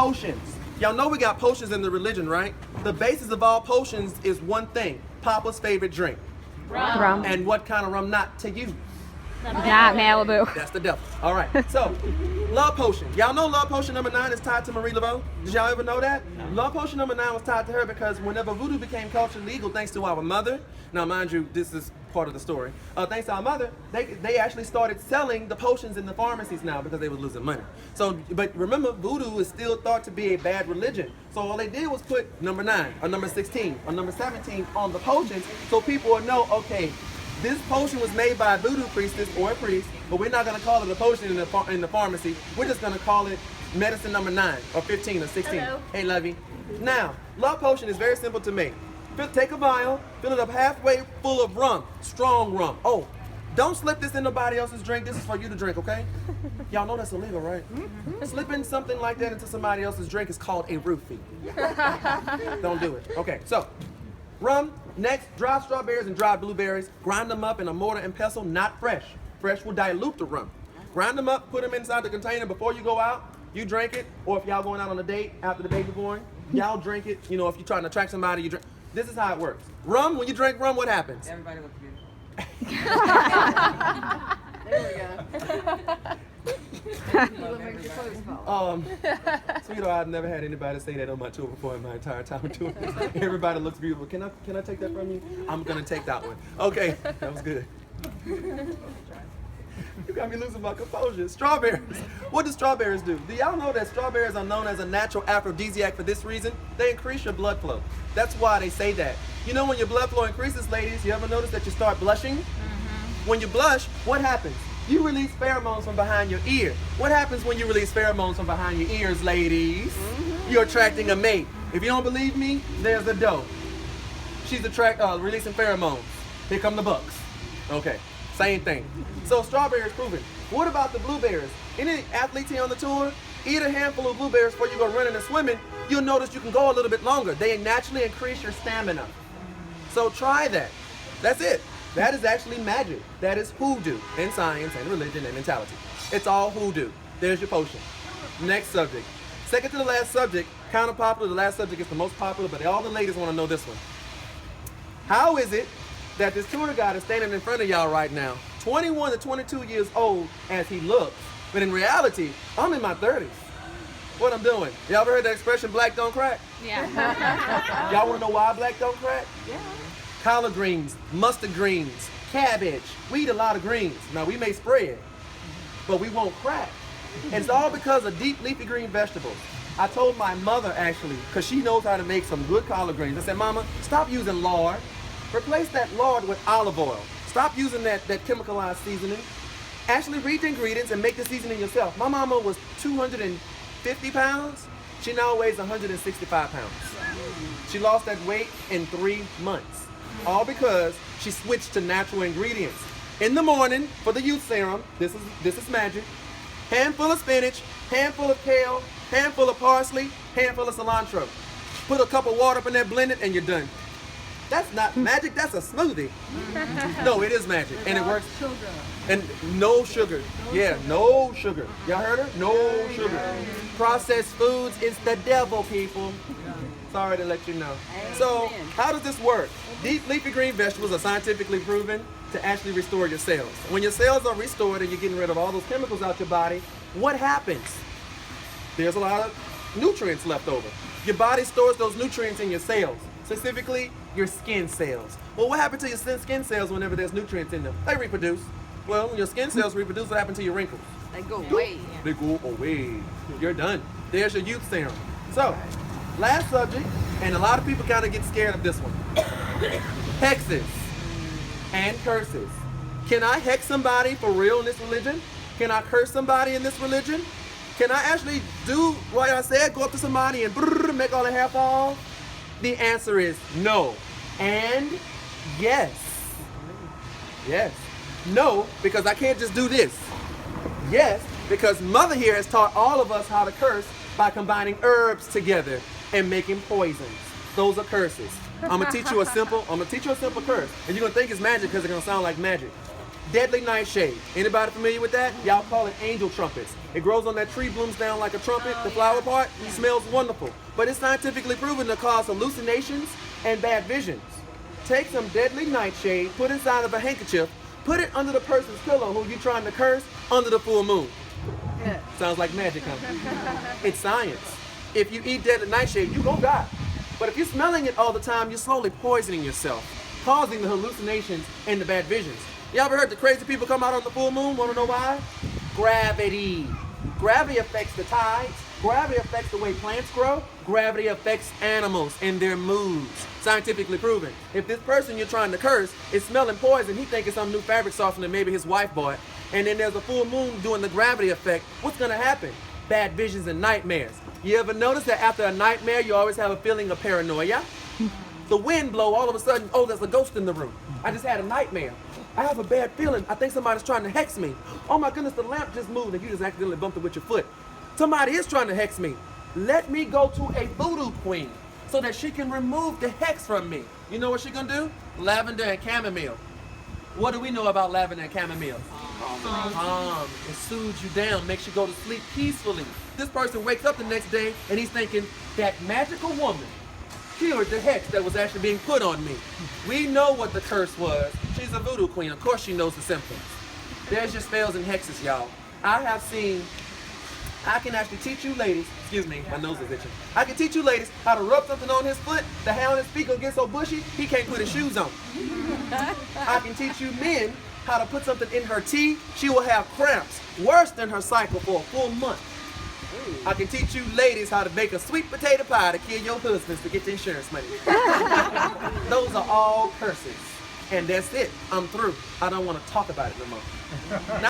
Potions. Y'all know we got potions in the religion, right? The basis of all potions is one thing. Papa's favorite drink. Rum. And what kind of rum not to use? Not Malibu. That's the devil. All right. So, love potion. Y'all know love potion number 9 is tied to Marie Laveau? Did y'all ever know that? Love potion number 9 was tied to her because whenever voodoo became culturally legal, thanks to our mother, now mind you, this is part of the story. Thanks to our mother, they actually started selling the potions in the pharmacies now because they were losing money. So, but remember, voodoo is still thought to be a bad religion. So all they did was put number 9 or number 16 or number 17 on the potions so people would know, okay, this potion was made by a voodoo priestess or a priest, but we're not going to call it a potion in the pharmacy. We're just going to call it medicine number 9 or 15 or 16. Hello. Hey, Lovey. Now, love potion is very simple to make. Take a vial, fill it up halfway full of rum, strong rum. Oh, don't slip this in nobody else's drink. This is for you to drink, okay? Y'all know that's illegal, right? Slipping something like that into somebody else's drink is called a roofie. Don't do it. Okay, so rum. Next, dry strawberries and dry blueberries. Grind them up in a mortar and pestle, not fresh. Fresh will dilute the rum. Grind them up, put them inside the container before you go out. You drink it, or if y'all going out on a date after the baby born, y'all drink it. You know, if you're trying to attract somebody, you drink. This is how it works. Rum, when you drink rum, what happens? Everybody looks beautiful. There Sweetheart, I've never had anybody say that on my tour before in my entire time touring. Everybody looks beautiful. Can I take that from you? I'm gonna take that one. Okay, that was good. You got me losing my composure. Strawberries. What do strawberries do? Do y'all know that strawberries are known as a natural aphrodisiac for this reason? They increase your blood flow. That's why they say that. You know when your blood flow increases, ladies, you ever notice that you start blushing? When you blush, what happens? You release pheromones from behind your ear. What happens when you release pheromones from behind your ears, ladies? You're attracting a mate. If you don't believe me, there's the doe. She's releasing pheromones. Here come the bucks. Okay, same thing. So strawberries proven. What about the blueberries? Any athletes here on the tour, eat a handful of blueberries before you go running and swimming. You'll notice you can go a little bit longer. They naturally increase your stamina. So try that. That's it. That is actually magic. That is hoodoo in science and religion and mentality. It's all hoodoo. There's your potion. Next subject. Second to the last subject, kind of popular. The last subject is the most popular, but all the ladies want to know this one. How is it that this tour guide is standing in front of y'all right now, 21 to 22 years old as he looks, but in reality, I'm in my 30s. What I'm doing? Y'all ever heard the expression black don't crack? Yeah. Y'all want to know why black don't crack? Yeah. Collard greens, mustard greens, cabbage. We eat a lot of greens. Now we may spread, but we won't crack. It's all because of deep leafy green vegetables. I told my mother actually, because she knows how to make some good collard greens. I said, Mama, stop using lard. Replace that lard with olive oil. Stop using that chemicalized seasoning. Actually read the ingredients and make the seasoning yourself. My mama was 250 pounds. She now weighs 165 pounds. She lost that weight in 3 months. All because she switched to natural ingredients. In the morning, for the youth serum, this is magic. Handful of spinach, handful of kale, handful of parsley, handful of cilantro. Put a cup of water up in there, blend it, and you're done. That's not magic, that's a smoothie. No, it is magic, and it works. And no sugar. Yeah, no sugar. Y'all heard her? No sugar. Processed foods, it's the devil, people. Sorry to let you know. So, how does this work? Deep leafy green vegetables are scientifically proven to actually restore your cells. When your cells are restored and you're getting rid of all those chemicals out your body, what happens? There's a lot of nutrients left over. Your body stores those nutrients in your cells, specifically your skin cells. Well, what happens to your skin cells whenever there's nutrients in them? They reproduce. Well, when your skin cells reproduce, what happens to your wrinkles? They go away. They go away. You're done. There's your youth serum. So, last subject, and a lot of people kind of get scared of this one. Hexes and curses. Can I hex somebody for real in this religion? Can I curse somebody in this religion? Can I actually do what I said, go up to somebody and make all the hair fall? The answer is no. And yes. Yes. No, because I can't just do this. Yes, because Mother here has taught all of us how to curse by combining herbs together and making poisons. Those are curses. I'm gonna teach you a simple curse. And you're gonna think it's magic because it's gonna sound like magic. Deadly nightshade. Anybody familiar with that? Y'all call it angel trumpets. It grows on that tree, blooms down like a trumpet, the flower part. Smells wonderful. But it's scientifically proven to cause hallucinations and bad visions. Take some deadly nightshade, put inside of a handkerchief, put it under the person's pillow who you're trying to curse under the full moon. Sounds like magic, huh? It's science. If you eat deadly nightshade, you gon' die. But if you're smelling it all the time, you're slowly poisoning yourself, causing the hallucinations and the bad visions. You ever heard the crazy people come out on the full moon? Wanna know why? Gravity. Gravity affects the tides. Gravity affects the way plants grow. Gravity affects animals and their moods. Scientifically proven. If this person you're trying to curse is smelling poison, he thinks it's some new fabric softener maybe his wife bought, and then there's a full moon doing the gravity effect, what's gonna happen? Bad visions and nightmares. You ever notice that after a nightmare, you always have a feeling of paranoia? The wind blow, all of a sudden, oh, there's a ghost in the room. I just had a nightmare. I have a bad feeling. I think somebody's trying to hex me. Oh my goodness, the lamp just moved and you just accidentally bumped it with your foot. Somebody is trying to hex me. Let me go to a voodoo queen so that she can remove the hex from me. You know what she's gonna do? Lavender and chamomile. What do we know about lavender and chamomile? Calm. It soothes you down, makes you go to sleep peacefully. This person wakes up the next day and he's thinking, that magical woman cured the hex that was actually being put on me. We know what the curse was. She's a voodoo queen. Of course she knows the symptoms. There's your spells and hexes, y'all. I can actually teach you ladies, excuse me, my nose is itching. I can teach you ladies how to rub something on his foot. The hair on his feet will get so bushy, he can't put his shoes on. I can teach you men how to put something in her tea. She will have cramps, worse than her cycle for a full month. I can teach you ladies how to bake a sweet potato pie to kill your husbands to get the insurance money. Those are all curses. And that's it. I'm through. I don't want to talk about it no more.